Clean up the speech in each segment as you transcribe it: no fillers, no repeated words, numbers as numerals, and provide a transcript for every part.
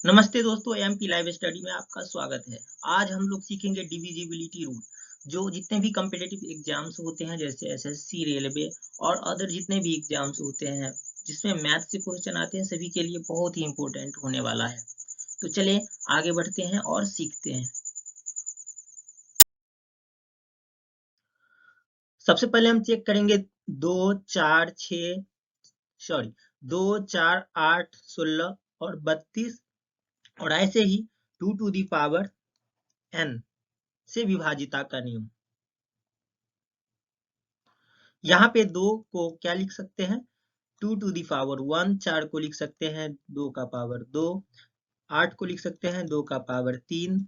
नमस्ते दोस्तों, MP live study में आपका स्वागत है। आज हम लोग सीखेंगे डिविजिबिलिटी रूल। जो जितने भी कॉम्पिटिटिव एग्जाम्स होते हैं जैसे एसएससी, रेलवे और अदर जितने भी एग्जाम्स होते हैं जिसमें मैथ से क्वेश्चन आते हैं, सभी के लिए बहुत ही इंपॉर्टेंट होने वाला है। तो चलिए आगे बढ़ते हैं और सीखते हैं। सबसे पहले हम चेक करेंगे 2, 4, 6 सॉरी 2, 4, 8, 16 और 32 और ऐसे ही 2 टू दी पावर n से विभाजिता का नियम। यहाँ पे 2 को क्या लिख सकते हैं, 2 टू दी पावर 1, 4 को लिख सकते हैं 2 का पावर 2, 8 को लिख सकते हैं 2 का पावर 3,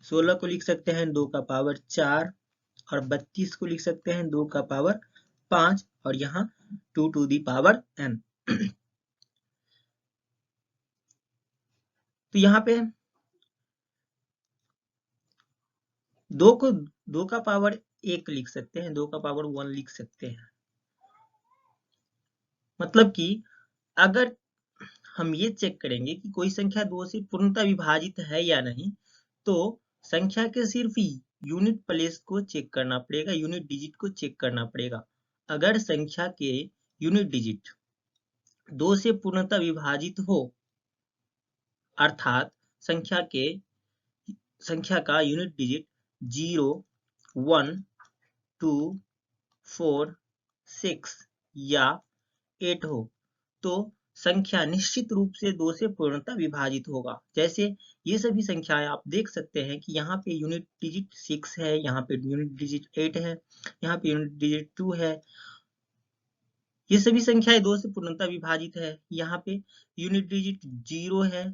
16 को लिख सकते हैं 2 का पावर 4 और 32 को लिख सकते हैं 2 का पावर 5 और यहाँ 2 टू दी पावर n। तो यहाँ पे 2 को 2 का पावर 1 लिख सकते हैं, 2 का पावर 1 लिख सकते हैं। मतलब कि अगर हम ये चेक करेंगे कि कोई संख्या 2 से पूर्णतः विभाजित है या नहीं, तो संख्या के सिर्फ यूनिट प्लेस को चेक करना पड़ेगा, यूनिट डिजिट को चेक करना पड़ेगा। अगर संख्या के यूनिट डिजिट 2 से पूर्णतः विभाजित हो, अर्थात संख्या का यूनिट डिजिट 0, 1, 2, 4, 6 या 8 हो, तो संख्या निश्चित रूप से 2 से पूर्णतः विभाजित होगा। जैसे ये सभी संख्याएं आप देख सकते हैं कि यहाँ पे यूनिट डिजिट 6 है, यहाँ पे यूनिट डिजिट 8 है, यहाँ पे यूनिट डिजिट 2 है। ये सभी संख्याएं 2 से पूर्णतः विभाजित है। यहाँ पे यूनिट डिजिट 0 है,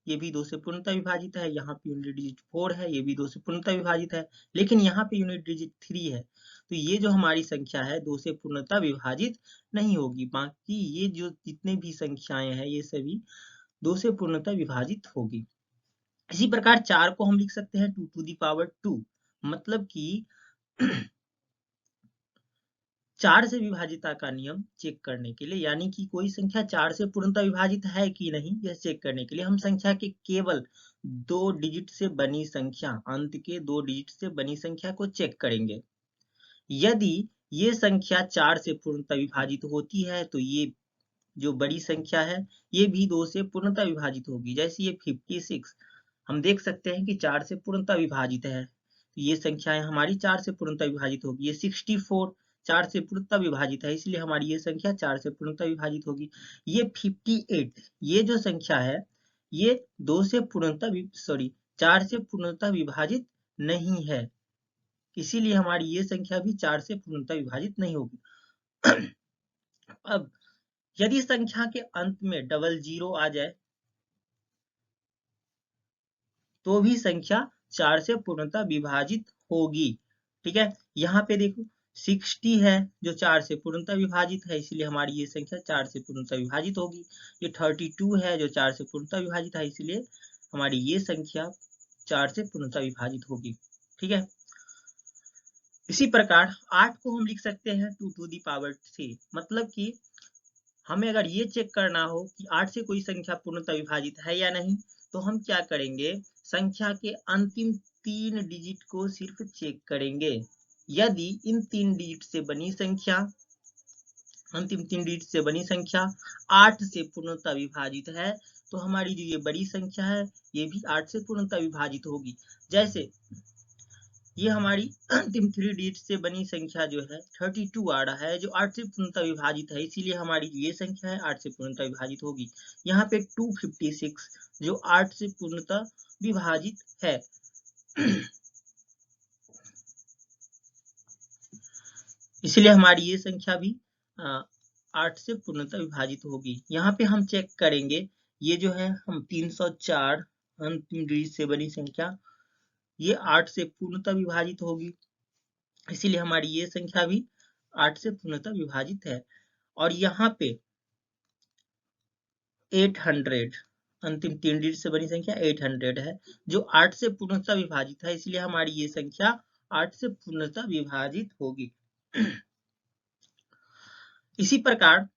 ये भी 2 से पूर्णतः विभाजित है। यहाँ पे यूनिट डिजिट 4 है, ये भी 2 से पूर्णतः विभाजित है। लेकिन यहाँ पे यूनिट डिजिट 3 है, तो ये जो हमारी संख्या है 2 से पूर्णतः विभाजित नहीं होगी। बाकी ये जो जितने भी संख्याएं हैं ये सभी 2 से पूर्णतः विभाजित होगी। इसी प्रकार 4 को हम लिख सकते हैं 2 टू दी पावर 2, मतलब कि 4 से विभाजिता का नियम चेक करने के लिए, यानी कि कोई संख्या 4 से पूर्णतः विभाजित है कि नहीं यह चेक करने के लिए हम संख्या के केवल 2 डिजिट से बनी संख्या, अंत के 2 डिजिट से बनी संख्या को चेक करेंगे। यदि ये संख्या 4 से पूर्णतः विभाजित होती है तो ये जो बड़ी संख्या है ये भी 2 से पूर्णतः विभाजित होगी। जैसे ये 56 हम देख सकते हैं कि 4 से पूर्णतः विभाजित है, तो ये संख्याएं हमारी 4 से पूर्णतः विभाजित होगी। ये 64 4 से पूर्णतः विभाजित है, इसलिए हमारी ये संख्या 4 से पूर्णतः विभाजित होगी। ये 58 ये जो संख्या है ये 2 से पूर्णतः 4 से पूर्णतः विभाजित नहीं है, इसीलिए हमारी ये संख्या भी 4 से पूर्णतः विभाजित नहीं होगी। अब यदि संख्या के अंत में डबल जीरो आ जाए तो भी संख्या 4 से पूर्णतः विभाजित होगी। ठीक है, यहाँ पे देखो 60 है जो 4 से पूर्णतः विभाजित है, इसलिए हमारी ये संख्या 4 से पूर्णतः विभाजित होगी। ये 32 है जो 4 से पूर्णतः विभाजित है, इसलिए हमारी ये संख्या 4 से पूर्णतः विभाजित होगी। ठीक है, इसी प्रकार 8 को हम लिख सकते हैं 2 टू दी पावर 3, मतलब कि हमें अगर ये चेक करना हो कि 8 से कोई संख्या पूर्णतः विभाजित है या नहीं, तो हम क्या करेंगे, संख्या के अंतिम 3 डिजिट को सिर्फ चेक करेंगे। यदि इन 3 डिजिट से बनी संख्या, अंतिम 3 डिजिट से बनी संख्या 8 से पूर्णतः विभाजित है, तो हमारी जो ये बड़ी संख्या है ये भी 8 से पूर्णतः विभाजित होगी। जैसे ये हमारी अंतिम 3 डिजिट से बनी संख्या जो है 32 आ रहा है, जो 8 से पूर्णतः विभाजित है, इसीलिए हमारी जो ये संख्या है 8 से पूर्णतः विभाजित होगी। यहाँ पे 256 जो 8 से पूर्णतः विभाजित है। इसलिए हमारी ये संख्या भी 8 से पूर्णतः विभाजित होगी। यहाँ पे हम चेक करेंगे, ये जो है हम 304 अंतिम डिजिट से बनी संख्या ये 8 से पूर्णतः विभाजित होगी, इसीलिए हमारी ये संख्या भी 8 से पूर्णतः विभाजित है। और यहाँ पे 800 अंतिम 3 डिजिट से बनी संख्या 800 है जो 8 से पूर्णतः विभाजित है, इसलिए हमारी ये संख्या 8 से पूर्णतः विभाजित होगी। इसी प्रकार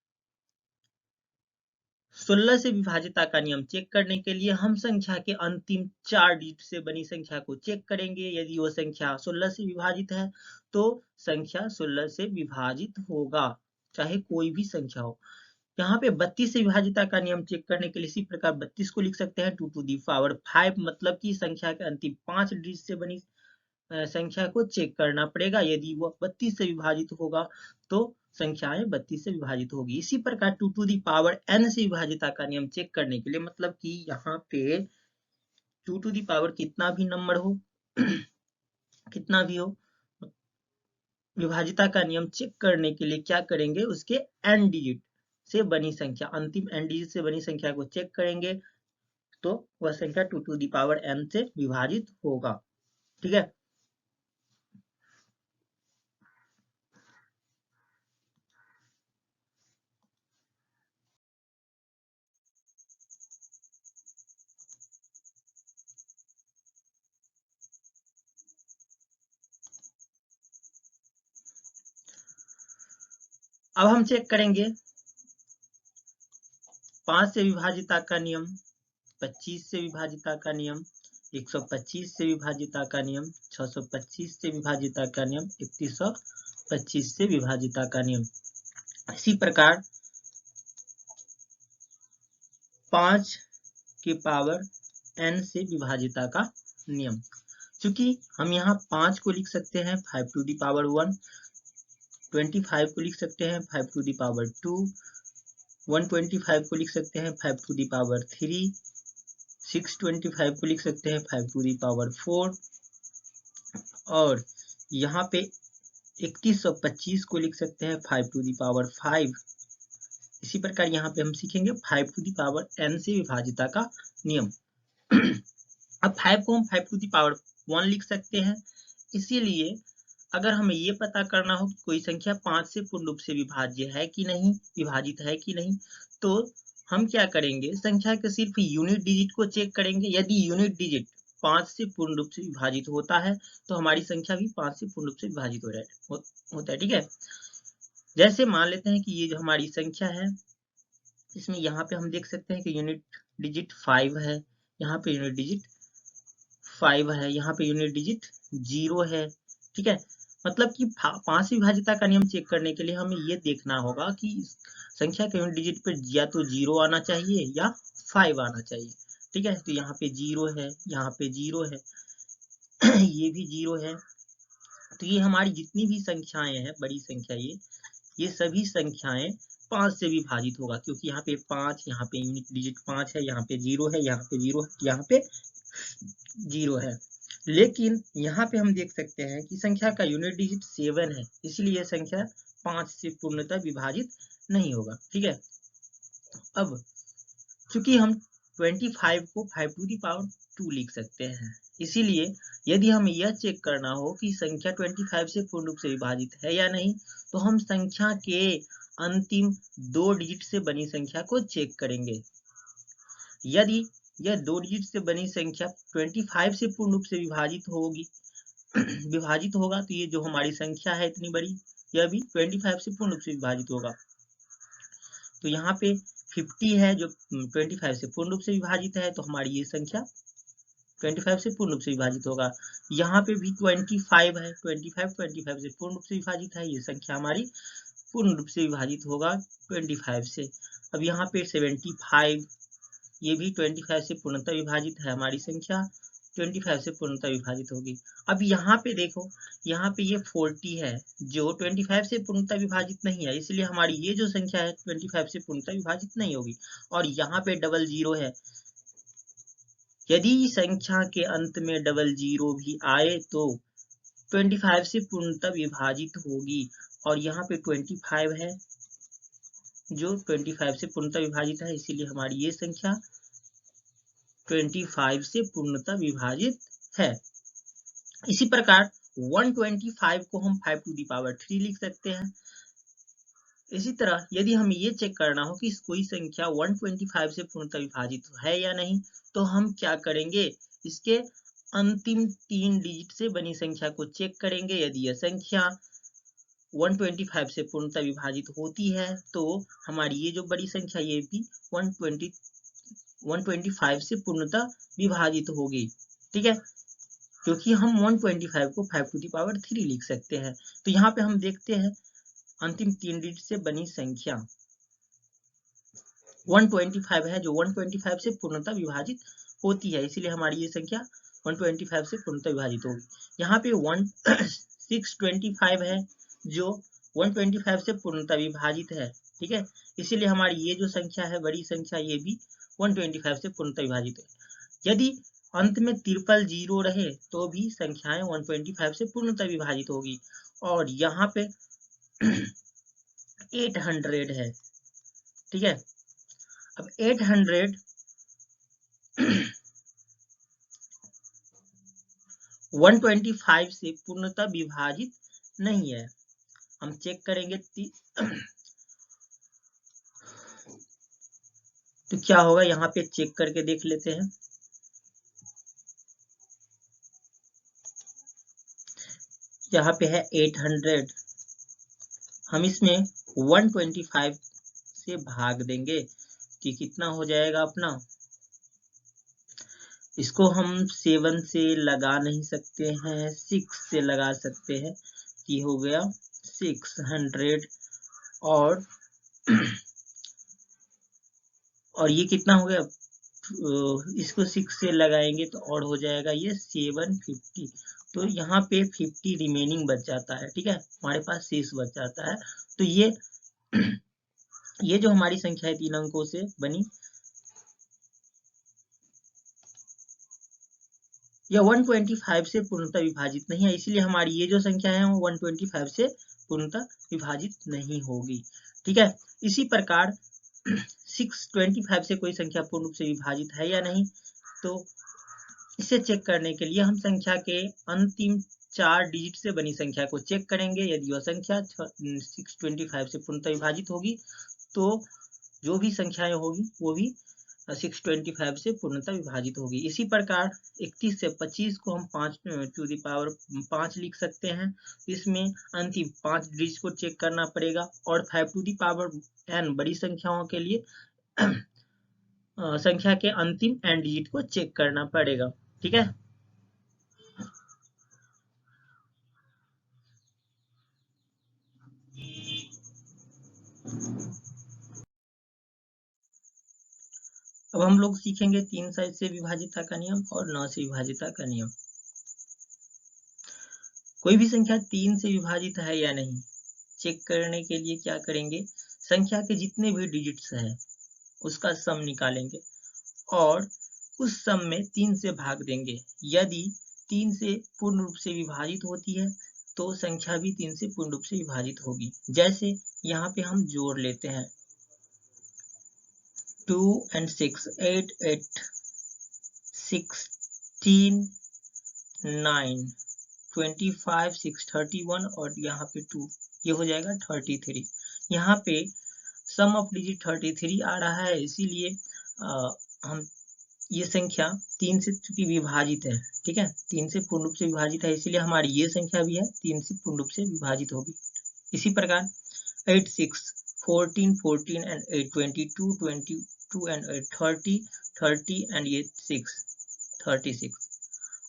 16 से विभाजिता का नियम चेक करने के लिए हम संख्या के अंतिम 4 डिजिट से बनी संख्या को चेक करेंगे। यदि वो संख्या 16 से विभाजित है तो संख्या 16 से विभाजित होगा, चाहे कोई भी संख्या हो। यहाँ पे 32 से विभाजिता का नियम चेक करने के लिए इसी प्रकार 32 को लिख सकते हैं 2 टू दी पावर 5, मतलब कि संख्या के अंतिम 5 डिजिट से बनी संख्या को चेक करना पड़ेगा। यदि वो 32 से विभाजित होगा तो संख्याएं 32 से विभाजित होगी। इसी प्रकार 2 टू दी पावर n से विभाजिता का नियम चेक करने के लिए, मतलब कि यहाँ पे 2 टू दी पावर कितना भी नंबर हो कितना भी हो, विभाजिता का नियम चेक करने के लिए क्या करेंगे, उसके n डिजिट से बनी संख्या, अंतिम n डिजिट से बनी संख्या को चेक करेंगे तो वह संख्या 2 टू दी पावर n से विभाजित होगा। ठीक है। अब हम चेक करेंगे 5 से विभाजिता का नियम, 25 से विभाजिता का नियम, 125 से विभाजिता का नियम, 625 से विभाजिता का नियम, 3125 से विभाजिता का नियम। इसी प्रकार 5 की पावर n से विभाजिता का नियम, चूंकि हम यहाँ 5 को लिख सकते हैं 5 टू दी पावर 1, 25 को लिख सकते हैं 5 टू दी पावर 2, 125 को लिख सकते हैं 5 टू दी पावर 3, 625 को लिख सकते हैं 5 टू दी पावर 4, और यहाँ पे 3125 को लिख सकते हैं 5 टू दी पावर 5। इसी प्रकार यहाँ पे हम सीखेंगे 5 टू दी पावर n से विभाजिता का नियम। अब 5 को हम 5 टू दी पावर 1 लिख सकते हैं। इसीलिए अगर हमें ये पता करना हो कि कोई संख्या 5 से पूर्ण रूप से विभाज्य है कि नहीं, विभाजित है कि नहीं, तो हम क्या करेंगे, संख्या के सिर्फ यूनिट डिजिट को चेक करेंगे। यदि यूनिट डिजिट 5 से पूर्ण रूप से विभाजित होता है तो हमारी संख्या भी 5 से पूर्ण रूप से विभाजित होता है। ठीक है। जैसे मान लेते हैं कि ये जो हमारी संख्या है, इसमें यहाँ पे हम देख सकते हैं कि यूनिट डिजिट 5 है, यहाँ पे यूनिट डिजिट 5 है, यहाँ पे यूनिट डिजिट 0 है। ठीक है। मतलब कि 5 विभाजिता का नियम चेक करने के लिए हमें ये देखना होगा कि संख्या के यूनिट डिजिट पे या तो 0 आना चाहिए या 5 आना चाहिए। ठीक है। तो यहाँ पे 0 है, यहाँ पे 0 है ये भी 0 है। तो ये हमारी जितनी भी संख्याएं हैं, बड़ी संख्या ये सभी संख्याएं 5 से विभाजित होगा, क्योंकि यहाँ पे 5, यहाँ पे यूनिट डिजिट 5 है, यहाँ पे 0 है, यहाँ पे 0 है, यहाँ पे 0 है। लेकिन यहाँ पे हम देख सकते हैं कि संख्या का यूनिट डिजिट 7 है, इसलिए संख्या 5 से पूर्णतः विभाजित नहीं होगा। ठीक है। अब चूंकि हम 25 को 5 टू दी पावर 2 लिख सकते हैं, इसीलिए यदि हमें यह चेक करना हो कि संख्या 25 से पूर्ण रूप से विभाजित है या नहीं, तो हम संख्या के अंतिम 2 डिजिट से बनी संख्या को चेक करेंगे। यदि यह 2 डिजिट से बनी संख्या 25 से पूर्ण रूप से विभाजित होगा, तो ये जो हमारी संख्या है इतनी बड़ी, यह भी 25 से पूर्ण रूप से विभाजित होगा। तो यहाँ पे 50 है जो 25 से पूर्ण रूप से विभाजित है, तो हमारी ये संख्या 25 से पूर्ण रूप से विभाजित होगा। यहाँ पे भी 25 है, 25 से पूर्ण रूप से विभाजित है, ये संख्या हमारी पूर्ण रूप से विभाजित होगा 25 से। अब यहाँ पे 75, ये भी 25 से पूर्णतः विभाजित है, हमारी संख्या 25 से पूर्णतः विभाजित होगी। अब यहाँ पे देखो, यहाँ पे ये 40 है जो 25 से पूर्णतः विभाजित नहीं है, इसलिए हमारी ये जो संख्या है 25 से पूर्णतः विभाजित नहीं होगी। और यहाँ पे 00 है, यदि संख्या के अंत में 00 भी आए तो 25 से पूर्णतः विभाजित होगी। और यहाँ पे 25 है जो 25 से पूर्णतः विभाजित है, इसीलिए हमारी ये संख्या 25 से पूर्णतः विभाजित है। इसी प्रकार 125 को हम 5 टू दी पावर 3 लिख सकते हैं। इसी तरह यदि हमें ये चेक करना हो कि कोई संख्या 125 से पूर्णतः विभाजित है या नहीं, तो हम क्या करेंगे, इसके अंतिम 3 डिजिट से बनी संख्या को चेक करेंगे। यदि यह संख्या 125 से पूर्णतः विभाजित होती है तो हमारी ये जो बड़ी संख्या ये भी 125 से पूर्णतः विभाजित होगी। ठीक है, क्योंकि हम 125 को 5 टू द पावर 3 लिख सकते हैं। तो यहाँ पे हम देखते हैं अंतिम 3 डिजिट से बनी संख्या 125 है, जो 125 से पूर्णतः विभाजित होती है, इसीलिए हमारी ये संख्या 125 से पूर्णतः विभाजित होगी। यहाँ पे 625 है जो 125 से पूर्णतः विभाजित है। ठीक है, इसीलिए हमारी ये जो संख्या है बड़ी संख्या ये भी 125 से पूर्णतः विभाजित है। यदि अंत में ट्रिपल जीरो रहे तो भी संख्याएं 125 से पूर्णतः विभाजित होगी। और यहाँ पे 800 है। ठीक है, अब 800 125 से पूर्णतः विभाजित नहीं है। हम चेक करेंगे तो क्या होगा, यहाँ पे चेक करके देख लेते हैं। यहाँ पे है 800, हम इसमें 125 से भाग देंगे कि कितना हो जाएगा अपना। इसको हम 7 से लगा नहीं सकते हैं, 6 से लगा सकते हैं कि हो गया 600 और ये कितना हो गया, इसको 6 से लगाएंगे तो और हो जाएगा ये 750। तो यहाँ पे 50 रिमेनिंग बच जाता है। ठीक है, हमारे पास शेष बच जाता है। तो ये जो हमारी संख्या है 3 अंकों से बनी, यह 125 से पूर्णतः विभाजित नहीं है, इसलिए हमारी ये जो संख्या है वो 125 से पूर्णतः विभाजित नहीं होगी। ठीक है, इसी प्रकार 625 से कोई संख्या पूर्ण रूप से विभाजित है या नहीं, तो इसे चेक करने के लिए हम संख्या के अंतिम 4 डिजिट से बनी संख्या को चेक करेंगे। यदि वह संख्या 625 से पूर्णतः विभाजित होगी तो जो भी संख्याएं होगी वो भी 625 से पूर्णतः विभाजित होगी। इसी प्रकार 31 से 25 को हम 5 टू द पावर 5 लिख सकते हैं। इसमें अंतिम 5 डिजिट को चेक करना पड़ेगा और 5 टू द पावर n बड़ी संख्याओं के लिए संख्या के अंतिम n डिजिट को चेक करना पड़ेगा। ठीक है, अब हम लोग सीखेंगे 3 से विभाजिता का नियम और 9 से विभाजिता का नियम। कोई भी संख्या 3 से विभाजित है या नहीं चेक करने के लिए क्या करेंगे, संख्या के जितने भी डिजिट्स हैं उसका सम निकालेंगे और उस सम में 3 से भाग देंगे। यदि 3 से पूर्ण रूप से विभाजित होती है तो संख्या भी 3 से पूर्ण रूप से विभाजित होगी। जैसे यहाँ पे हम जोड़ लेते हैं 2 and 6 8 8 16 9 25 6 31 और यहाँ पे 2, ये हो जाएगा 33। यहाँ पे सम ऑफ डिजिट 33 आ रहा है, इसीलिए हम ये संख्या 3 से चूंकि विभाजित है। ठीक है, 3 से पूर्ण रूप से विभाजित है, इसीलिए हमारी ये संख्या भी है 3 से पूर्ण रूप से विभाजित होगी। इसी प्रकार 8 6 14 14 and 8 22 22 and 8 30 30 and ये 6 36।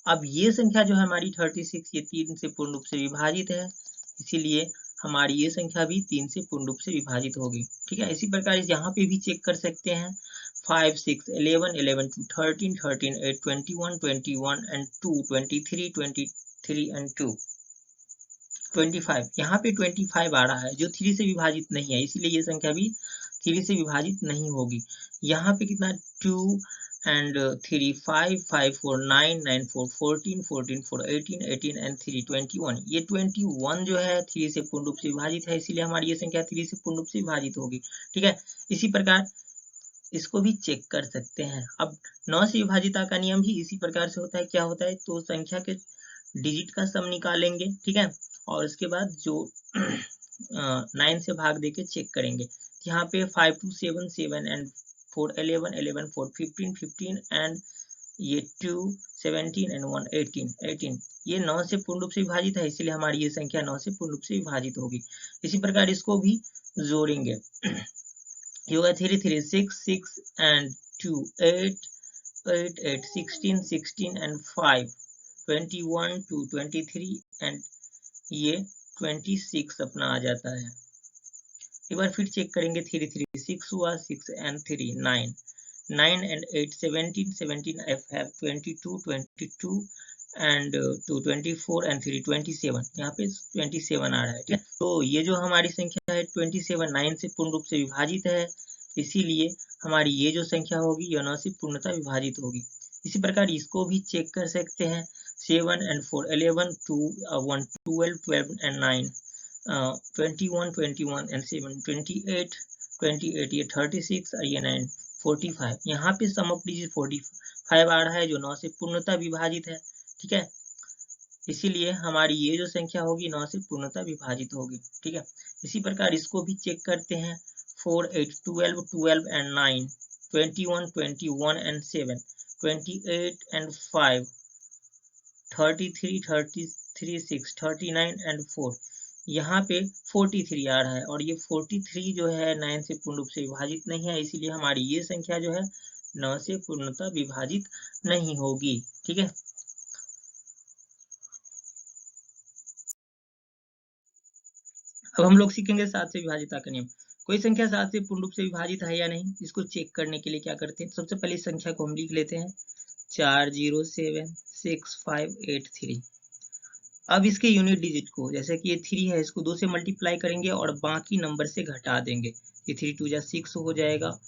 अब ये संख्या जो है हमारी 36 ये 3 से पूर्ण रूप से विभाजित है, इसीलिए हमारी ये संख्या भी 3 से पूर्ण रूप से विभाजित होगी। ठीक है, इसी प्रकार यहाँ पे भी चेक कर सकते हैं 5 6 11 11 2 13 13 8 21 21 and 2 23 23 and 2 25। यहाँ पे 25 आ रहा है जो 3 से विभाजित नहीं है, इसीलिए ये संख्या भी 3 से विभाजित नहीं होगी। यहाँ पे कितना 2 and 3 5 5 4 9 9 4 14 14 4 18 18 and 3 21। ये 21 जो है 3 से पूर्ण रूप से विभाजित है, इसीलिए हमारी ये संख्या 3 से पूर्ण रूप से विभाजित होगी। ठीक है, इसी प्रकार इसको भी चेक कर सकते हैं। अब 9 से विभाजिता का नियम भी इसी प्रकार से होता है। क्या होता है, तो संख्या के डिजिट का सम निकालेंगे। ठीक है, और उसके बाद जो 9 से भाग देके चेक करेंगे। यहाँ पे 5 2 7 7 and 4 11 11 4 15 15 and ये 2 17 एंड 1 18 ये 9 से पूर्ण रूप से विभाजित है, इसीलिए हमारी ये संख्या 9 से पूर्ण रूप से विभाजित होगी। इसी प्रकार इसको भी जोड़ेंगे। ये होगा 3 3 6 6 एंड 2 8 8 8 16 16 एंड 5 21 2 23 एंड ये 26 अपना आ जाता है। एक बार फिर चेक करेंगे। 3 3 6 हुआ, 6 and 3 9 9 and 8 17 17 I have 22 22 and 2 24 and 3 27 यहाँ पे 27 आ रहा है। ठीक है, तो ये जो हमारी संख्या है 27 9 से पूर्ण रूप से विभाजित है, इसीलिए हमारी ये जो संख्या होगी यह 9 से पूर्णतः विभाजित होगी। इसी प्रकार इसको भी चेक कर सकते हैं। 7 and 4 11 2 1 12 12 and 9 21 21 and 7 28 28 ये 36 और ये 9 45। यहाँ पे सम ऑफ डिजिट 45 आ रहा है जो 9 से पूर्णतः विभाजित है। ठीक है, इसीलिए हमारी ये जो संख्या होगी 9 से पूर्णतः विभाजित होगी। ठीक है, इसी प्रकार इसको भी चेक करते हैं। 4 8 12 12 एंड 9 21 21 एंड 7 28 एंड 5 33 33 6 39 एंड 4 यहाँ पे 43 आ रहा है और ये 43 जो है 9 से पूर्ण रूप से विभाजित नहीं है, इसीलिए हमारी ये संख्या जो है 9 से पूर्णतः विभाजित नहीं होगी। ठीक है, अब हम लोग सीखेंगे 7 से विभाजितता का नियम। कोई संख्या 7 से पूर्ण रूप से विभाजित है या नहीं, इसको चेक करने के लिए क्या करते हैं, सबसे पहले इस संख्या को हम लिख लेते हैं 407653। अब इसके यूनिट डिजिट को, जैसे कि ये 3 है, इसको 2 से मल्टीप्लाई करेंगे और बाकी नंबर से घटा देंगे। ये 3 2 जा 6 हो जाएगा।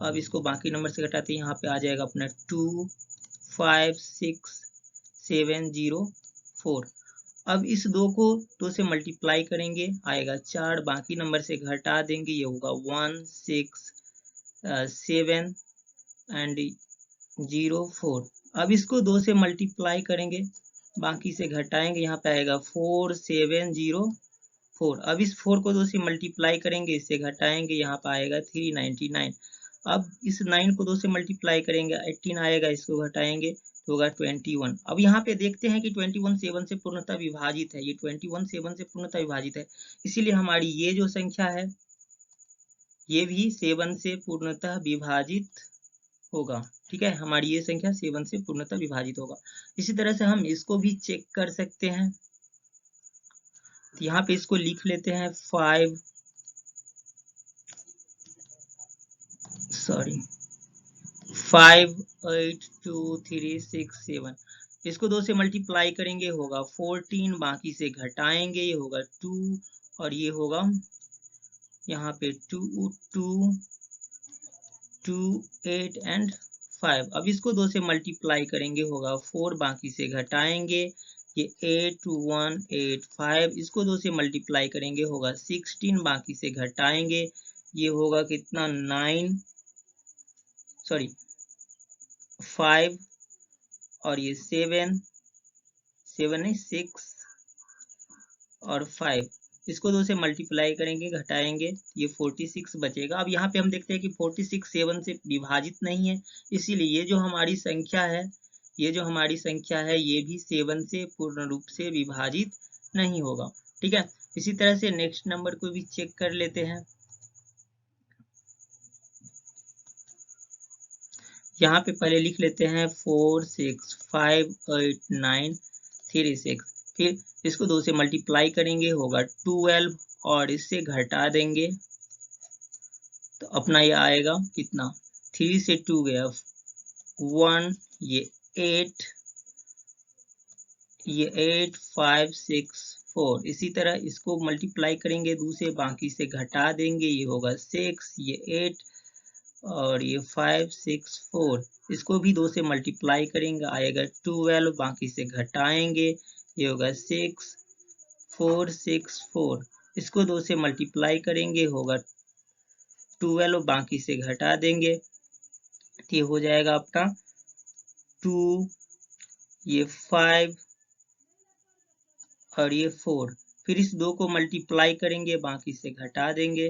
अब इसको बाकी नंबर से घटाते यहाँ पे आ जाएगा अपना 2 5 6 7 0 4। अब इस 2 को 2 से मल्टीप्लाई करेंगे, आएगा 4, बाकी नंबर से घटा देंगे, ये होगा 1 6 7 एंड 0 4। अब इसको 2 से मल्टीप्लाई करेंगे, बाकी से घटाएंगे, यहाँ पे आएगा 4 7 0 4। अब इस 4 को 2 से मल्टीप्लाई करेंगे, इससे घटाएंगे, यहाँ पे आएगा 399। अब इस 9 को 2 से मल्टीप्लाई करेंगे, 18 आएगा, इसको घटाएंगे तो होगा 21। अब यहाँ पे देखते हैं कि 21 7 से पूर्णतः विभाजित है, ये 21 7 से पूर्णतः विभाजित है, इसीलिए हमारी ये जो संख्या है ये भी 7 से पूर्णतः विभाजित होगा। ठीक है, हमारी ये संख्या 7 से पूर्णतः विभाजित होगा। इसी तरह से हम इसको भी चेक कर सकते हैं। तो यहाँ पे इसको लिख लेते हैं 5 8 2 3 6 7। इसको 2 से मल्टीप्लाई करेंगे, होगा 14, बाकी से घटाएंगे, ये होगा 2 और ये होगा यहाँ पे 2 2 2 8 एंड 5। अब इसको 2 से मल्टीप्लाई करेंगे, होगा 4, बाकी से घटाएंगे, ये 8 1 8 5। इसको 2 से मल्टीप्लाई करेंगे, होगा 16, बाकी से घटाएंगे, ये होगा कितना 5 और ये 7 नहीं 6 और 5। इसको 2 से मल्टीप्लाई करेंगे, घटाएंगे, ये 46 बचेगा। अब यहाँ पे हम देखते हैं कि 46 7 से विभाजित नहीं है, इसीलिए ये जो हमारी संख्या है ये भी 7 से पूर्ण रूप से विभाजित नहीं होगा। ठीक है, इसी तरह से नेक्स्ट नंबर को भी चेक कर लेते हैं। यहाँ पे पहले लिख लेते हैं 4 6 5 8 9 3 6। फिर इसको 2 से मल्टीप्लाई करेंगे, होगा 12 और इससे घटा देंगे तो अपना ये आएगा कितना 3 से 2 गया 1, ये 8 5 6 4। इसी तरह इसको मल्टीप्लाई करेंगे 2 से, बाकी से घटा देंगे, ये होगा 6, ये 8 और ये 5 6 4। इसको भी 2 से मल्टीप्लाई करेंगे, आएगा 12, बाकी से घटाएंगे, ये होगा 6 4 6 4। इसको 2 से मल्टीप्लाई करेंगे, होगा 12, बाकी से घटा देंगे, ये हो जाएगा आपका 2, ये 5 और ये 4। फिर इस 2 को मल्टीप्लाई करेंगे, बाकी से घटा देंगे,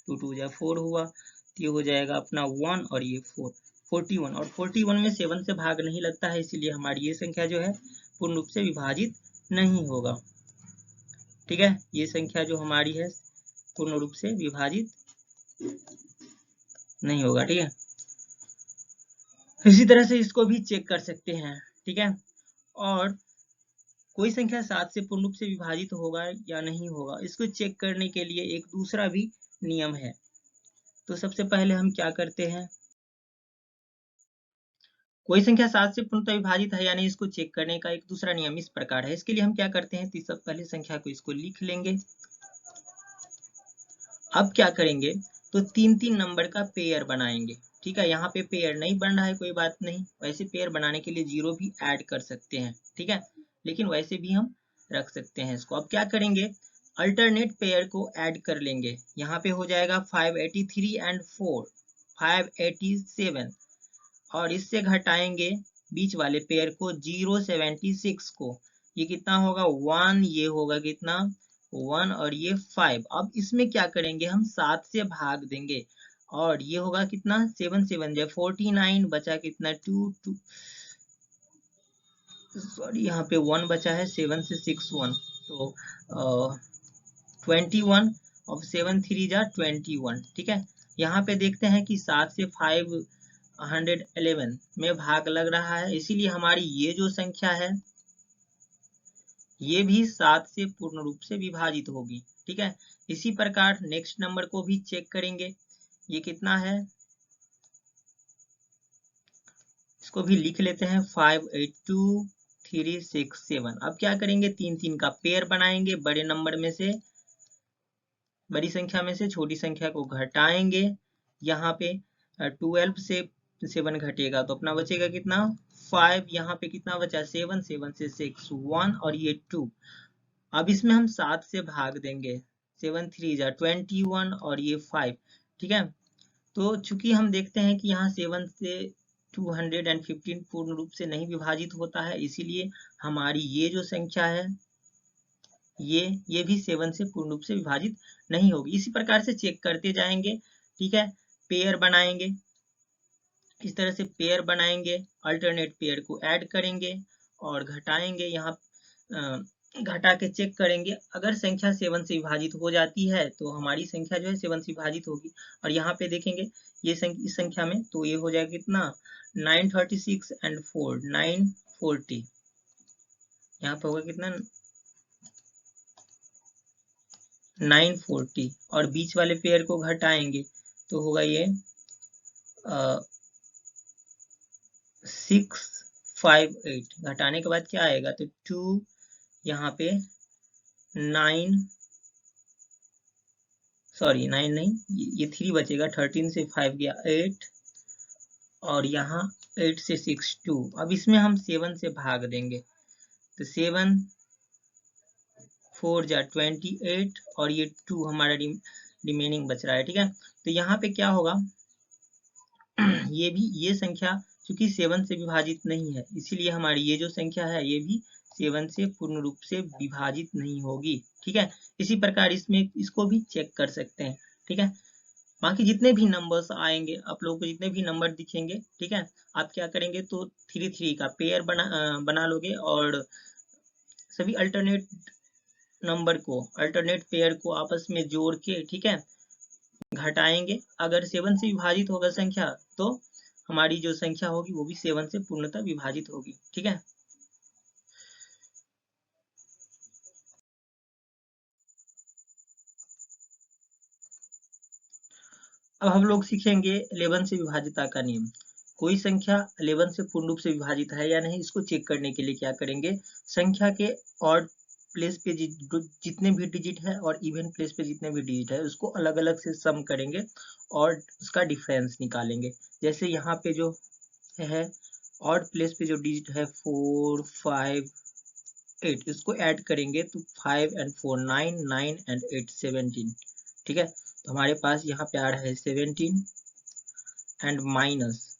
2 2 जा 4 हुआ, ये हो जाएगा अपना 1 और ये 4। 41, और 41 में 7 से भाग नहीं लगता है, इसीलिए हमारी ये संख्या जो है पूर्ण रूप से विभाजित नहीं होगा। ठीक है, ये संख्या जो हमारी है पूर्ण रूप से विभाजित नहीं होगा। ठीक है, इसी तरह से इसको भी चेक कर सकते हैं। ठीक है, और कोई संख्या 7 से पूर्ण रूप से विभाजित होगा या नहीं होगा, इसको चेक करने के लिए एक दूसरा भी नियम है। तो सबसे पहले हम क्या करते हैं, कोई संख्या 7 से पूर्णतः विभाजित है या नहीं, इसको चेक करने का एक दूसरा नियम इस प्रकार है। इसके लिए हम क्या करते हैं, सबसे पहले संख्या को इसको लिख लेंगे। अब क्या करेंगे, तो 3-3 नंबर का पेयर बनाएंगे। ठीक है, यहाँ पे पेयर नहीं बन रहा है, कोई बात नहीं, वैसे पेयर बनाने के लिए 0 भी ऐड कर सकते हैं। ठीक है, लेकिन वैसे भी हम रख सकते हैं इसको। अब क्या करेंगे, अल्टरनेट पेयर को ऐड कर लेंगे। यहाँ पे हो जाएगा 583 एंड 4 587, और इससे घटाएंगे बीच वाले पेयर को 076 को, ये कितना होगा 1, ये होगा कितना 1 और ये 5। अब इसमें क्या करेंगे, हम 7 से भाग देंगे, और ये होगा कितना 7 7 जा 49, बचा कितना 2 सॉरी यहाँ पे 1 बचा है, 7 से 6 1, तो 21, और 7 3 जा 21। ठीक है, यहाँ पे देखते हैं कि 7 से 511 में भाग लग रहा है, इसीलिए हमारी ये जो संख्या है ये भी 7 से पूर्ण रूप से विभाजित होगी। ठीक है, इसी प्रकार नेक्स्ट नंबर को भी चेक करेंगे, ये कितना है, इसको भी लिख लेते हैं 582367। अब क्या करेंगे, 3-3 का पेयर बनाएंगे, बड़े नंबर में से बड़ी संख्या में से छोटी संख्या को घटाएंगे। यहाँ पे 12 से 7 घटेगा तो अपना बचेगा कितना 5, यहाँ पे कितना बचा 7 7 से 6 1 और ये 2। अब इसमें हम 7 से भाग देंगे, 7 3 जा 21 और ये 5। ठीक है, तो चूंकि हम देखते हैं कि यहाँ 7 से 215 पूर्ण रूप से नहीं विभाजित होता है, इसीलिए हमारी ये जो संख्या है ये भी 7 से पूर्ण रूप से विभाजित नहीं होगी। इसी प्रकार से चेक करते जाएंगे। ठीक है, पेयर बनाएंगे, इस तरह से पेयर बनाएंगे, अल्टरनेट पेयर को ऐड करेंगे और घटाएंगे, यहाँ घटा के चेक करेंगे। अगर संख्या 7 से विभाजित हो जाती है तो हमारी संख्या जो है 7 से विभाजित होगी। और यहाँ पे देखेंगे ये इस संख्या में, तो ये हो जाएगा कितना 936 एंड 4 940, यहाँ पे होगा कितना 940, और बीच वाले पेयर को घटाएंगे तो होगा ये 658। घटाने के बाद क्या आएगा, तो 2, यहाँ पे 9 सॉरी 9 नहीं, ये 3 बचेगा, 13 से 5 गया 8, और यहाँ 8 से 6 2। अब इसमें हम 7 से भाग देंगे, तो 7 4 जा 28, और ये 2 हमारा रिमेनिंग बच रहा है। ठीक है, तो यहाँ पे क्या होगा ये संख्या क्योंकि 7 से विभाजित नहीं है, इसीलिए हमारी ये जो संख्या है ये भी 7 से पूर्ण रूप से विभाजित नहीं होगी। ठीक है, इसी प्रकार इसमें इसको भी चेक कर सकते हैं। ठीक है, बाकी जितने भी नंबर्स आएंगे, आप लोगों को जितने भी नंबर दिखेंगे, ठीक है, आप क्या करेंगे, तो 3-3 का पेयर बना लोगे, और सभी अल्टरनेट नंबर को, अल्टरनेट पेयर को आपस में जोड़ के, ठीक है, घटाएंगे। अगर 7 से विभाजित होगा संख्या तो हमारी जो संख्या होगी वो भी 7 से पूर्णतः विभाजित होगी। ठीक है, अब हम लोग सीखेंगे 11 से विभाजिता का नियम। कोई संख्या 11 से पूर्ण रूप से विभाजित है या नहीं, इसको चेक करने के लिए क्या करेंगे, संख्या के ऑड प्लेस पे जितने भी डिजिट है और इवन प्लेस पे जितने भी डिजिट है उसको अलग अलग से सम करेंगे और उसका डिफरेंस निकालेंगे। जैसे यहाँ पे जो है ऑड प्लेस पे जो डिजिट है 4 5 8, इसको ऐड करेंगे तो 5 and 4 9 9 and 8 17। ठीक है, तो हमारे पास यहाँ पे आ रहा है 17 एंड माइनस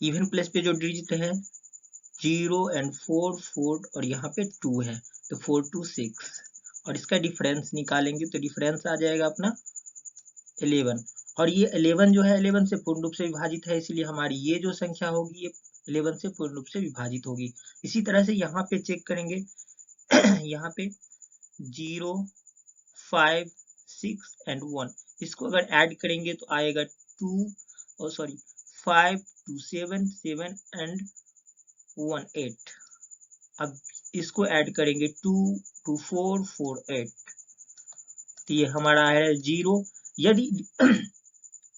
इवन प्लेस पे जो डिजिट है 0 and 4 4, और यहाँ पे 2 है तो 4 2 6, और इसका डिफरेंस निकालेंगे तो डिफरेंस आ जाएगा अपना 11। और ये 11 जो है 11 से पूर्ण रूप से विभाजित है, इसलिए हमारी ये जो संख्या होगी ये 11 से पूर्ण रूप से विभाजित होगी। इसी तरह से यहाँ पे चेक करेंगे यहाँ पे 0, 5, 6 एंड 1, इसको अगर ऐड करेंगे तो आएगा 5, 2, 7, 7 एंड 1, 8। अब इसको ऐड करेंगे 2, 2, 4, 4, 8, तो ये हमारा है 0। यदि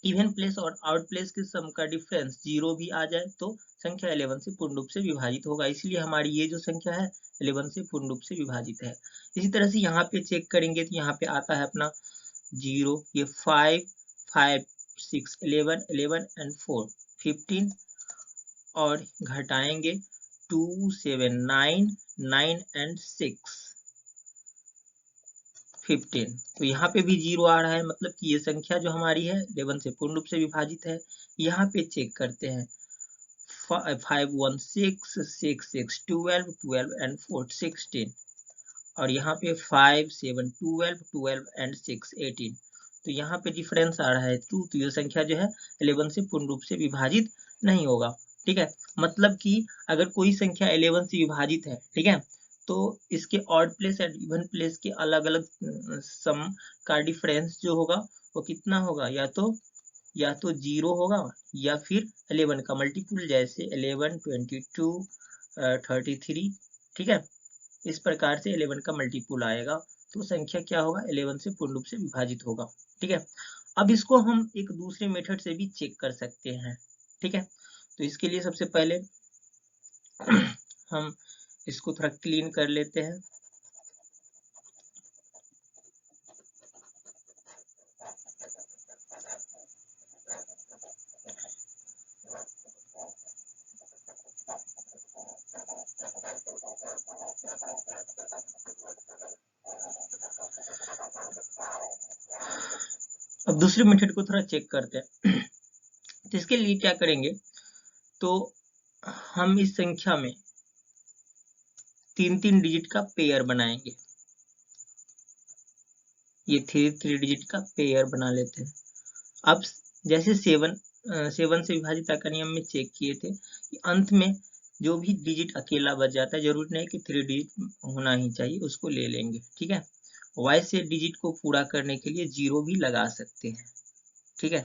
इवन प्लेस और आउट प्लेस के सम का डिफरेंस 0 भी आ जाए तो संख्या 11 से पूर्ण रूप से विभाजित होगा, इसलिए हमारी ये जो संख्या है 11 से पूर्ण रूप से विभाजित है। इसी तरह से यहाँ पे चेक करेंगे तो यहाँ पे आता है अपना 0, ये 5, 5, 6, 11, 11 एंड 4, 15, और घटाएंगे 2, 7, 9, 9 एंड 6, 15, तो यहाँ पे भी 0 आ रहा है, मतलब कि ये संख्या जो हमारी है 11 से पूर्ण रूप से विभाजित है। यहाँ पे चेक करते हैं 5, 1, 6, 6, 6, 12, 12 एंड 4, 16, और यहाँ पे 5, 7, 12, 12 एंड 6, 18, तो यहाँ पे डिफरेंस आ रहा है 2, तो ये संख्या जो है 11 से पूर्ण रूप से विभाजित नहीं होगा। ठीक है, मतलब कि अगर कोई संख्या 11 से विभाजित है, ठीक है, तो इसके odd place and even place के अलग अलग सम का डिफरेंस जो होगा वो कितना होगा, या तो 0 होगा या फिर 11 का मल्टीपुल, जैसे 11, 22, 33, ठीक है, इस प्रकार से 11 का मल्टीपुल आएगा तो संख्या क्या होगा, 11 से पूर्ण रूप से विभाजित होगा। ठीक है, अब इसको हम एक दूसरे मेथड से भी चेक कर सकते हैं। ठीक है, तो इसके लिए सबसे पहले हम इसको थोड़ा क्लीन कर लेते हैं। अब दूसरे मेथड को थोड़ा चेक करते हैं। तो इसके लिए क्या करेंगे, तो हम इस संख्या में 3-3 डिजिट का पेयर बनाएंगे, ये 3-3 डिजिट का पेयर बना लेते हैं। अब जैसे 7 से विभाजित का नियम में चेक किए थे कि अंत में जो भी डिजिट अकेला बच जाता है, जरूरी नहीं कि 3 डिजिट होना ही चाहिए, उसको ले लेंगे। ठीक है, y से डिजिट को पूरा करने के लिए 0 भी लगा सकते हैं। ठीक है,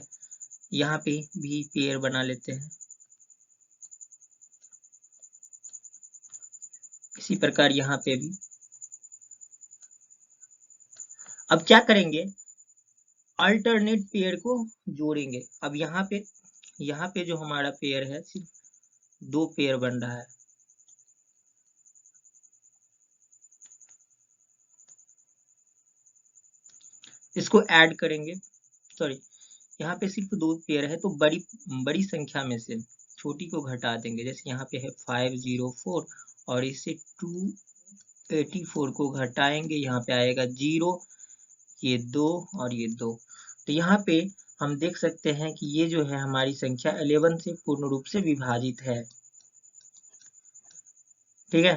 यहाँ पे भी पेयर बना लेते हैं। इसी प्रकार यहाँ पे भी। अब क्या करेंगे, अल्टरनेट पेयर को जोड़ेंगे। अब यहाँ पे जो हमारा पेयर है सिर्फ 2 पेयर बन रहा है, इसको ऐड करेंगे। सॉरी, यहाँ पे सिर्फ 2 पेयर है, तो बड़ी संख्या में से छोटी को घटा देंगे। जैसे यहाँ पे है 504 और इससे 284 को घटाएंगे, यहाँ पे आएगा 0, ये 2 और ये 2। तो यहाँ पे हम देख सकते हैं कि ये जो है हमारी संख्या 11 से पूर्ण रूप से विभाजित है। ठीक है,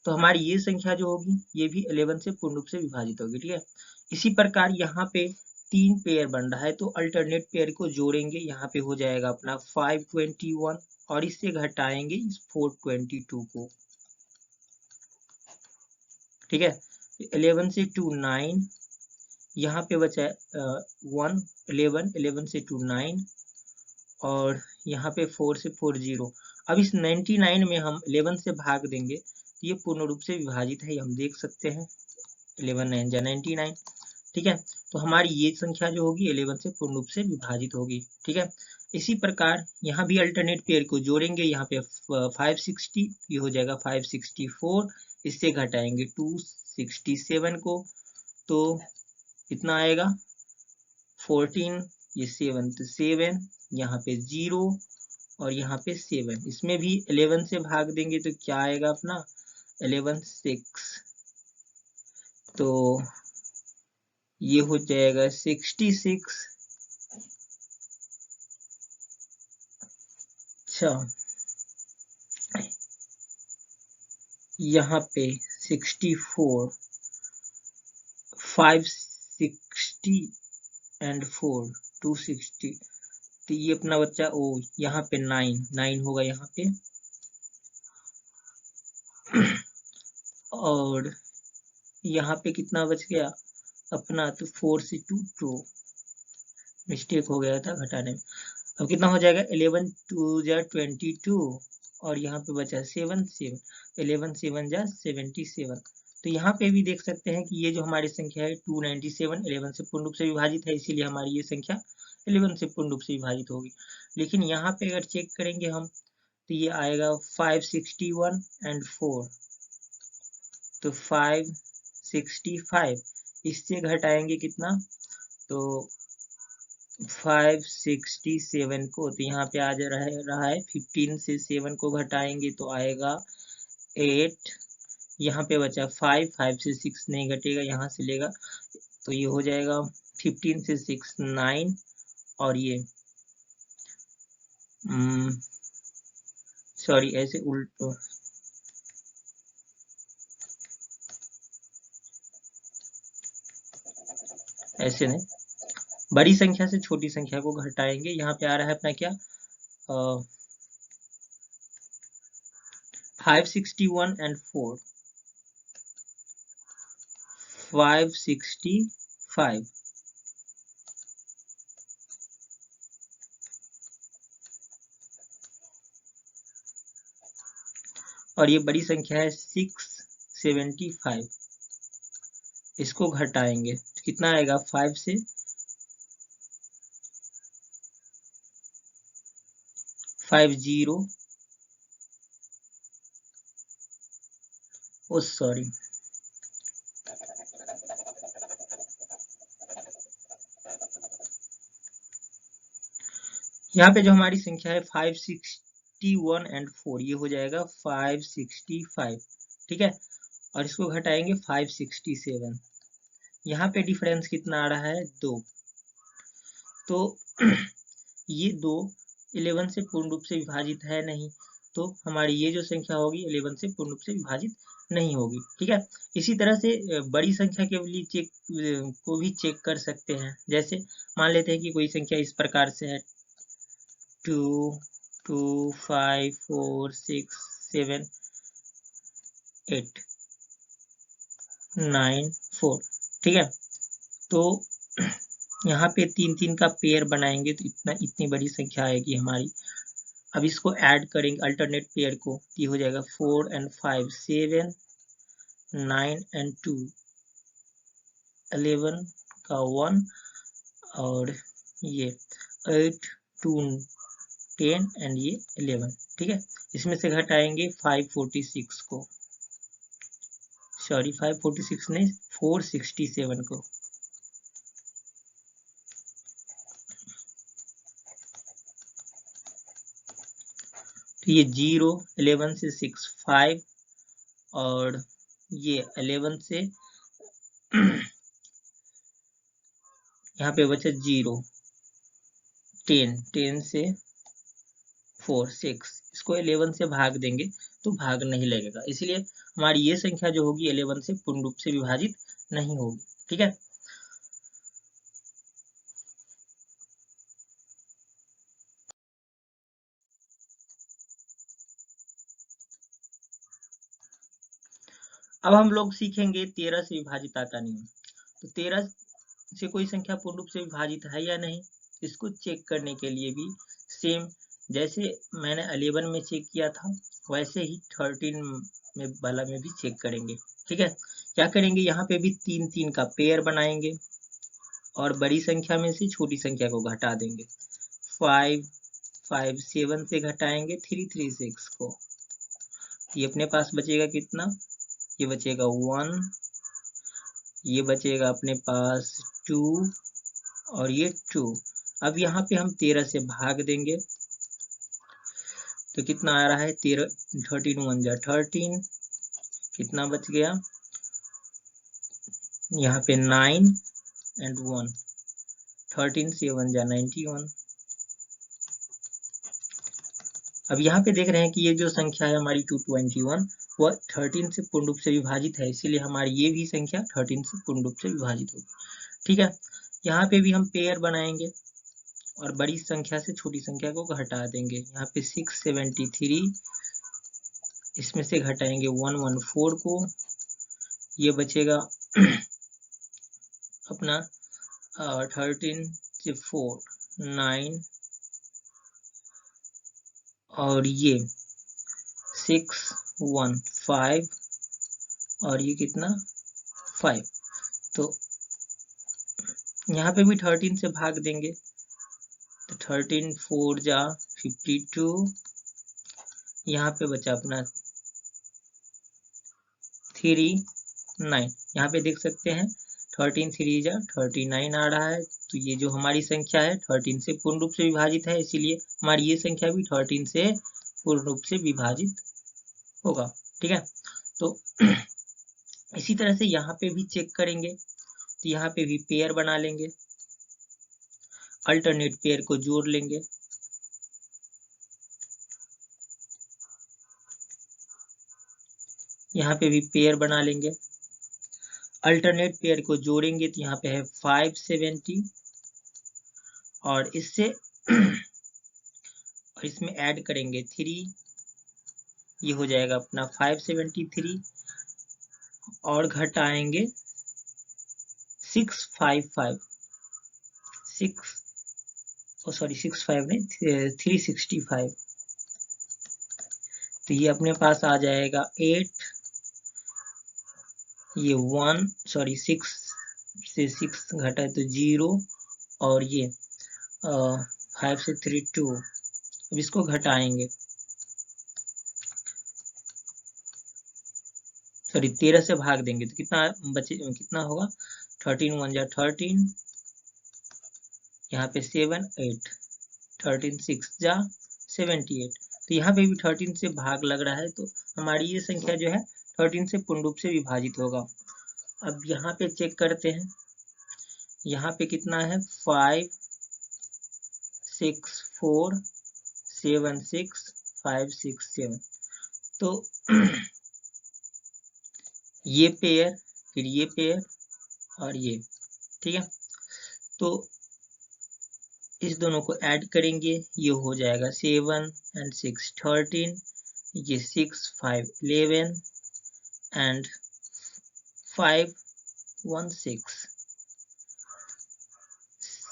तो हमारी ये संख्या जो होगी ये भी 11 से पूर्ण रूप से विभाजित होगी। ठीक है, इसी प्रकार यहाँ पे 3 पेयर बन रहा है, तो अल्टरनेट पेयर को जोड़ेंगे, यहाँ पे हो जाएगा अपना 521 और इससे घटाएंगे इस 422 को। ठीक है, 11 से 2 9, यहाँ पे बचा 1, 11 से 2 9, और यहाँ पे 4 से 4 0। अब इस 99 में हम 11 से भाग देंगे तो ये पूर्ण रूप से विभाजित है, ये हम देख सकते हैं। 11 9 जा 99। ठीक है, तो हमारी ये संख्या जो होगी 11 से पूर्ण रूप से विभाजित होगी। ठीक है, इसी प्रकार यहाँ भी अल्टरनेट पेयर को जोड़ेंगे, यहाँ पे 560, ये हो जाएगा 564, इससे घटाएंगे 267 को, तो इतना आएगा 14, ये 7 तो 7, यहाँ पे 0 और यहाँ पे 7, इसमें भी 11 से भाग देंगे तो क्या आएगा अपना 11 6, तो ये हो जाएगा 66। अच्छा, यहाँ पे 64, 560 एंड 4, 260, तो ये अपना बच्चा ओ यहाँ पे 9 होगा यहाँ पे और यहाँ पे कितना बच गया अपना, तो 4 से 2 मिस्टेक हो गया था घटाने में। अब कितना हो जाएगा 11 2 जा 22 और यहाँ पे बचा 7 11 7 जा 77। तो यहाँ पे भी देख सकते हैं कि ये जो हमारी संख्या है 297 11 से पूर्ण रूप से विभाजित है, इसीलिए हमारी ये संख्या 11 से पूर्ण रूप से विभाजित होगी। लेकिन यहाँ पे अगर चेक करेंगे हम तो ये आएगा 561 एंड 4, तो 565 इससे घटाएंगे कितना, तो 567 को, तो यहाँ पे आ जा रहा है 15 से 7 को घटाएंगे तो आएगा 8, यहाँ पे बचा 5 से 6 नहीं घटेगा, यहाँ से लेगा तो ये हो जाएगा 15 से 6 9 और ये सॉरी ऐसे उल्ट ऐसे नहीं, बड़ी संख्या से छोटी संख्या को घटाएंगे। यहाँ पे आ रहा है अपना क्या 561 एंड 4 565 और ये बड़ी संख्या है 675, इसको घटाएंगे तो कितना आएगा 5 से 50 ओ सॉरी यहाँ पे जो हमारी संख्या है 561 एंड 4 ये हो जाएगा 565, ठीक है, और इसको घटाएंगे 567, यहाँ पे डिफरेंस कितना आ रहा है 2, तो ये 2 11 से पूर्ण रूप से विभाजित है नहीं, तो हमारी ये जो संख्या होगी 11 से पूर्ण रूप से विभाजित नहीं होगी, ठीक है। इसी तरह से बड़ी संख्या के लिए चेक को भी चेक कर सकते हैं। जैसे मान लेते हैं कि कोई संख्या इस प्रकार से है 2 2 5 4 6 7 8 9 4, ठीक है, तो यहाँ पे 3 का पेयर बनाएंगे तो इतनी बड़ी संख्या आएगी हमारी। अब इसको ऐड करेंगे अल्टरनेट पेयर को, ये हो जाएगा 4 एंड 5 7 9 एंड 2 11 का 1 और ये 8 2 10 एंड ये 11, ठीक है। इसमें से घटाएंगे 546 को, सॉरी 546 नहीं 467 को, तो ये 0 11 से 6 5 और ये 11 से यहाँ पे बचा 0 10 से 4 6, इसको 11 से भाग देंगे तो भाग नहीं लगेगा, इसलिए हमारी ये संख्या जो होगी 11 से पूर्ण रूप से विभाजित नहीं होगी, ठीक है। अब हम लोग सीखेंगे 13 से विभाजित का नियम। तो 13 से कोई संख्या पूर्ण रूप से विभाजित है या नहीं, इसको चेक करने के लिए भी सेम जैसे मैंने 11 में चेक किया था वैसे ही 13 में वाला में भी चेक करेंगे, ठीक है। क्या करेंगे, यहाँ पे भी 3 का पेयर बनाएंगे और बड़ी संख्या में से छोटी संख्या को घटा देंगे। 5 5 7 से घटाएंगे 336 को, ये अपने पास बचेगा कितना, ये बचेगा 1, ये बचेगा अपने पास 2 और ये 2। अब यहाँ पे हम 13 से भाग देंगे तो कितना आ रहा है 13 13 1 जा 13, कितना बच गया यहाँ पे 9 एंड 1 13 से 1 जा 91। अब यहाँ पे देख रहे हैं कि ये जो संख्या है हमारी 221 वह 13 से पूर्ण रूप से विभाजित है, इसीलिए हमारी ये भी संख्या 13 से पूर्ण रूप से विभाजित होगी, ठीक है। यहाँ पे भी हम पेयर बनाएंगे और बड़ी संख्या से छोटी संख्या को घटा देंगे। यहाँ पे 673, इसमें से घटाएंगे 114 को, ये बचेगा अपना 13 से 4 9, और ये 6 1 5, और ये कितना 5। तो यहाँ पे भी 13 से भाग देंगे, तो 13 4 जा 52, यहाँ पे बचा अपना 3 9। यहाँ पे देख सकते हैं 13 3 जा 39 आ रहा है। तो ये जो हमारी संख्या है 13 से पूर्ण रूप से विभाजित है, इसीलिए हमारी ये संख्या भी 13 से पूर्ण रूप से विभाजित होगा। ठीक है, तो इसी तरह से यहाँ पे भी चेक करेंगे, तो यहाँ पे भी पेयर बना लेंगे, अल्टरनेट पेयर को जोड़ लेंगे। यहाँ पे भी पेयर बना लेंगे, अल्टरनेट पेयर को जोड़ेंगे, तो यहाँ पे है 570, और इससे और इसमें ऐड करेंगे 3, ये हो जाएगा अपना 573, और घटाएंगे 655, 655 नहीं 365, तो ये अपने पास आ जाएगा 8, ये 6 से 6 घटा है तो 0, और ये 5 से 3 2। अब इसको घटाएंगे, 13 से भाग देंगे, तो कितना बचे, कितना होगा 13 1 जा 13, यहाँ पे 7 8, 13 6 जा 78, तो यहाँ पे भी 13 से भाग लग रहा है, तो हमारी ये संख्या जो है 13 से पूर्ण रूप से विभाजित होगा। अब यहाँ पे चेक करते हैं, यहाँ पे कितना है 5 6 4 7 6 5 6 7, तो ये पेयर, फिर ये पेयर, और ये, ठीक है, तो इस दोनों को ऐड करेंगे, ये हो जाएगा 7 and 6 13, ये 6 5 11 and 5 1 6,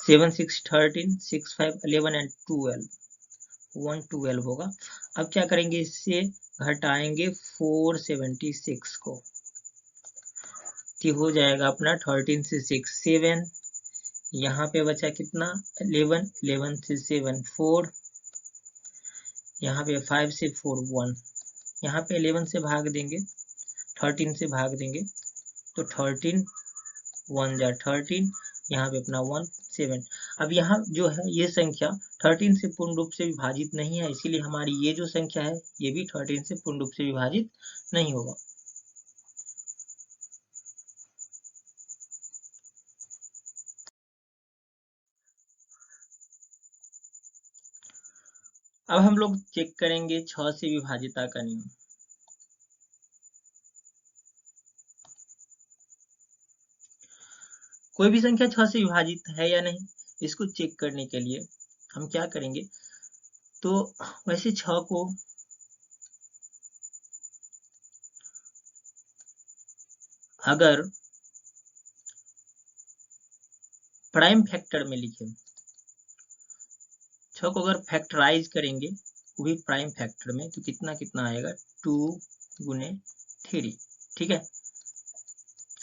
7 6 13 6 5 11 and 12, 112 होगा। अब क्या करेंगे, इससे घटाएंगे 476 को, तो हो जाएगा अपना 13 से 6 7, यहाँ पे बचा कितना 11, 11 से 7 4, यहाँ पे 5 से 4 1, यहाँ पे 11 से भाग देंगे, 13 से भाग देंगे, तो 13 1 जा 13, यहाँ पे अपना 1 7। अब यहाँ जो है ये संख्या 13 से पूर्ण रूप से विभाजित नहीं है, इसीलिए हमारी ये जो संख्या है ये भी 13 से पूर्ण रूप से विभाजित नहीं होगा। अब हम लोग चेक करेंगे 6 से विभाजिता का नियम। कोई भी संख्या 6 से विभाजित है या नहीं, इसको चेक करने के लिए हम क्या करेंगे, तो वैसे 6 को अगर प्राइम फैक्टर में लिखें, 6 को अगर फैक्टराइज करेंगे वो भी प्राइम फैक्टर में, तो कितना कितना आएगा 2 गुने 3, ठीक है,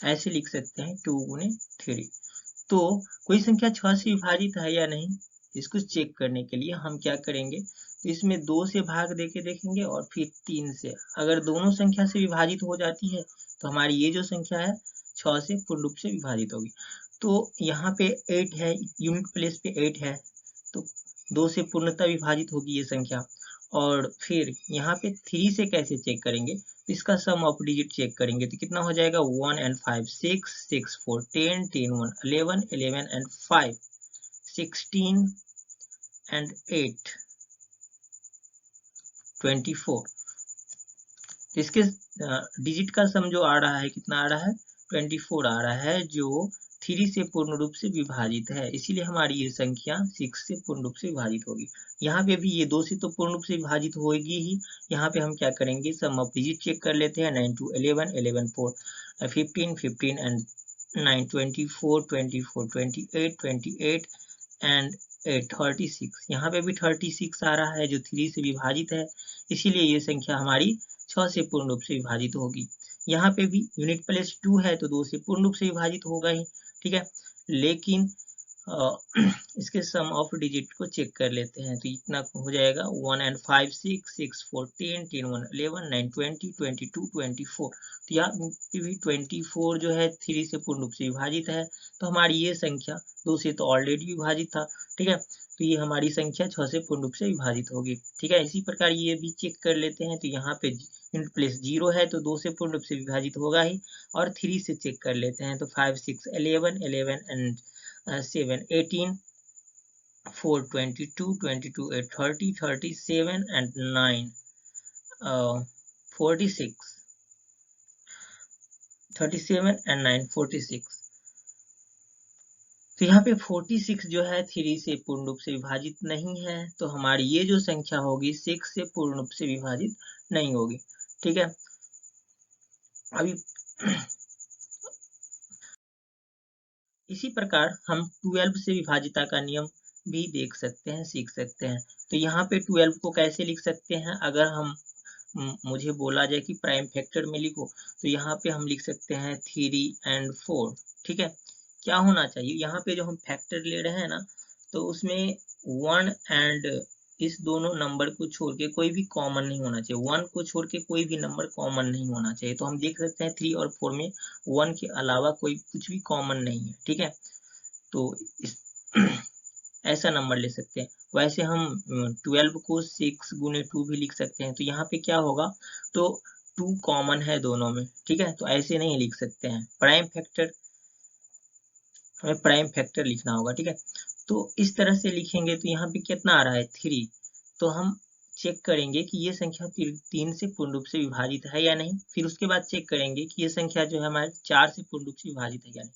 ऐसे लिख सकते हैं 2 गुने 3। तो कोई संख्या 6 से विभाजित है या नहीं, इसको चेक करने के लिए हम क्या करेंगे, तो इसमें 2 से भाग देके देखेंगे, और फिर 3 से, अगर दोनों संख्या से विभाजित हो जाती है तो हमारी ये जो संख्या है 6 से पूर्ण रूप से विभाजित होगी। तो यहाँ पे 8 है, यूनिट प्लेस पे 8 है, तो 2 से पूर्णतः विभाजित होगी ये संख्या। और फिर यहाँ पे 3 से कैसे चेक करेंगे, तो इसका सम ऑफ डिजिट चेक करेंगे, तो कितना हो जाएगा 1 and 5 6 6 4 10 10 1 11 11 and 5 16 and 8 24। इसके डिजिट का सम जो आ रहा है, कितना आ रहा है 24 आ रहा है, जो 3 से पूर्ण रूप से विभाजित है, इसीलिए हमारी ये संख्या 6 से पूर्ण रूप से विभाजित होगी। यहाँ पे भी ये 2 से तो पूर्ण रूप से विभाजित होगी ही। यहाँ पे हम क्या करेंगे, सम ऑफ डिजिट चेक कर लेते हैं। 9 2 11, 11 4 15, 15 एंड 9 24, 24 28, 28 एंड 8 36। यहाँ पे भी 36 आ रहा है जो 3 से विभाजित है, इसीलिए ये संख्या हमारी 6 से पूर्ण रूप से विभाजित होगी। यहाँ पे भी यूनिट प्लेस 2 है तो 2 से पूर्ण रूप से विभाजित होगा ही, ठीक है। लेकिन इसके सम ऑफ डिजिट को चेक कर लेते हैं, तो इतना हो जाएगा 1 and 5 6, 6 4 10, 10 1 11, 9 20, 22 24। तो यहाँ भी 24 जो है 3 से पूर्ण रूप से विभाजित है, तो हमारी ये संख्या 2 से तो ऑलरेडी विभाजित था, ठीक है। तो ये हमारी संख्या 6 से पूर्ण रूप से विभाजित होगी, ठीक है। इसी प्रकार ये भी चेक कर लेते हैं, तो यहाँ पे यूनिट प्लेस 0 है तो 2 से पूर्ण रूप से विभाजित होगा ही, और 3 से चेक कर लेते हैं, तो 5 6 11, 11 एंड 7 18, 4 22, 22 8 30, 37 and 9 46, 37 and 9 46। तो यहाँ पे 46 जो है 3 से पूर्ण रूप से विभाजित नहीं है, तो हमारी ये जो संख्या होगी 6 से पूर्ण रूप से विभाजित नहीं होगी, ठीक है। अभी इसी प्रकार हम 12 से विभाजिता का नियम भी देख सकते हैं, सीख सकते हैं। तो यहाँ पे 12 को कैसे लिख सकते हैं, अगर हम मुझे बोला जाए कि प्राइम फैक्टर में लिखो, तो यहाँ पे हम लिख सकते हैं 3 and 4, ठीक है। क्या होना चाहिए, यहाँ पे जो हम फैक्टर ले रहे हैं ना, तो उसमें 1 एंड इस दोनों नंबर को छोड़ के कोई भी कॉमन नहीं होना चाहिए। 1 को छोड़ के कोई भी नंबर कॉमन नहीं होना चाहिए। तो हम देख सकते हैं 3 और 4 में 1 के अलावा कोई कुछ भी कॉमन नहीं है, ठीक है। तो इस ऐसा नंबर ले सकते हैं। वैसे हम 12 को 6 गुने 2 भी लिख सकते हैं। तो यहाँ पे क्या होगा, तो 2 कॉमन है दोनों में, ठीक है। तो ऐसे नहीं लिख सकते हैं, प्राइम फैक्टर, हमें प्राइम फैक्टर लिखना होगा, ठीक है। तो इस तरह से लिखेंगे, तो यहाँ पे कितना आ रहा है 3। तो हम चेक करेंगे कि ये संख्या 3 से पूर्ण रूप से विभाजित है या नहीं। फिर उसके बाद चेक करेंगे कि ये संख्या जो है हमारे 4 से पूर्ण रूप से विभाजित है या नहीं।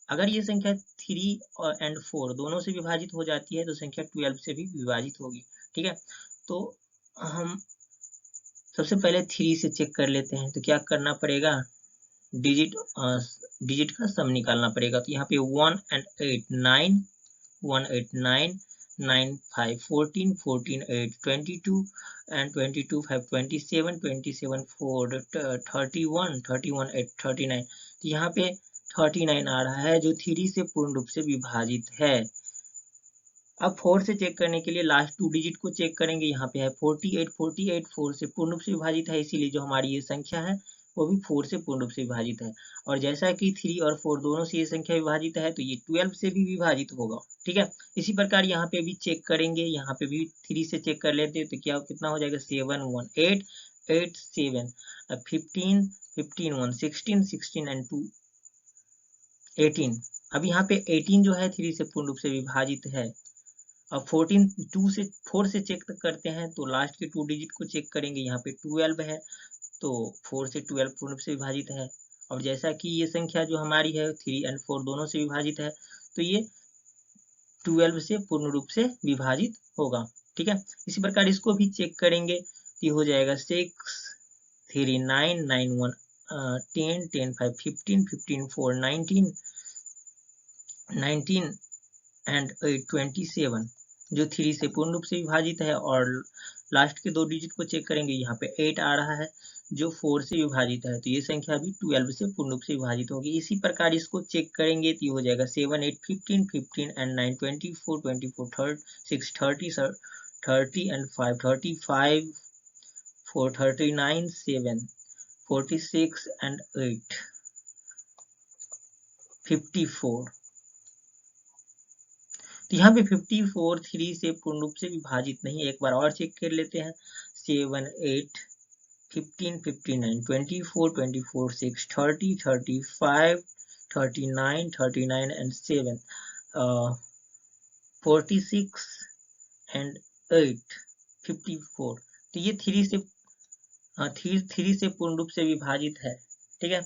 अगर ये संख्या 3 और एंड 4 दोनों से विभाजित हो जाती है, तो संख्या 12 से भी विभाजित होगी, ठीक है। तो हम सबसे पहले 3 से चेक कर लेते हैं। तो क्या करना पड़ेगा, डिजिट का सम निकालना पड़ेगा। तो यहाँ पे 1 and 8 9, 1 8 9, 9 5 14, 14 8 22 and 22 5 27, 27 4 31, 31 8 39। तो यहाँ पे 39 आ रहा है जो 3 से पूर्ण रूप से विभाजित है। अब 4 से चेक करने के लिए लास्ट 2 डिजिट को चेक करेंगे। यहाँ पे है 48, 48 4 से पूर्ण रूप से विभाजित है, इसीलिए जो हमारी ये संख्या है वो भी 4 से पूर्ण रूप से विभाजित है। और जैसा कि 3 और 4 दोनों से ये संख्या विभाजित है, तो ये 12 से भी विभाजित होगा, ठीक है। इसी प्रकार यहाँ पे भी चेक करेंगे, यहाँ पे भी 3 से चेक कर लेते हैं, तो क्या कितना हो जाएगा 7 1 8 8 7 15 15 1 16 16 and 2 18। अब यहाँ पे 18 जो है 3 से पूर्ण रूप से विभाजित है। अब 14 2 से 4 से चेक करते हैं, तो लास्ट के 2 डिजिट को चेक करेंगे। यहाँ पे 12 है, तो 4 से 12 पूर्ण रूप से विभाजित है। और जैसा कि ये संख्या जो हमारी है 3 and 4 दोनों से विभाजित है, तो ये 12 से पूर्ण रूप से विभाजित होगा, ठीक है। इसी प्रकार इसको भी चेक करेंगे, ये हो जाएगा 6 3 9 9 1 10 10 5 15 15 4 19 19 and 8 27, जो 3 से पूर्ण रूप से विभाजित है। और लास्ट के 2 डिजिट को चेक करेंगे, यहाँ पे 8 आ रहा है जो 4 से विभाजित है, तो ये संख्या भी 12 से पूर्ण रूप से विभाजित होगी। इसी प्रकार इसको चेक करेंगे, तो ये हो जाएगा 7 8 15 15 and 9 24 24 6 30 30 and 5 35 4 39 7 46 and 8 54। तो यहाँ पे 54 3 से पूर्ण रूप से विभाजित नहीं है। एक बार और चेक कर लेते हैं, 7 8 15 59 24 24 6 30 35 39 39 and 7 46 and 8 54। तो ये 3 से 3 से पूर्ण रूप से विभाजित है, ठीक है।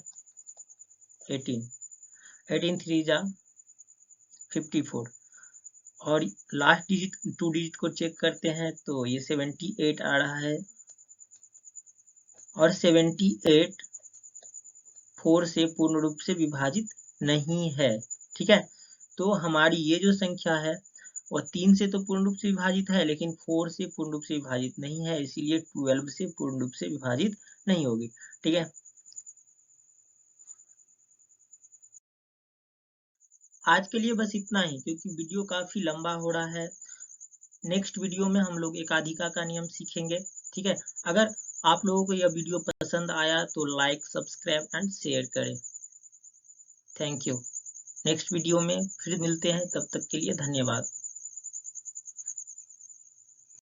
18 3 जा 54 और लास्ट डिजिट 2 डिजिट को चेक करते हैं तो ये 78 आ रहा है और 78 4 से पूर्ण रूप से विभाजित नहीं है। ठीक है, तो हमारी ये जो संख्या है वो 3 से तो पूर्ण रूप से विभाजित है लेकिन 4 से पूर्ण रूप से विभाजित नहीं है, इसीलिए 12 से पूर्ण रूप से विभाजित नहीं होगी। ठीक है, आज के लिए बस इतना ही क्योंकि वीडियो काफी लंबा हो रहा है। नेक्स्ट वीडियो में हम लोग एकाधिका का नियम सीखेंगे। ठीक है, अगर आप लोगों को यह वीडियो पसंद आया तो लाइक, सब्सक्राइब एंड शेयर करें। Thank you. नेक्स्ट वीडियो में फिर मिलते हैं, तब तक के लिए धन्यवाद।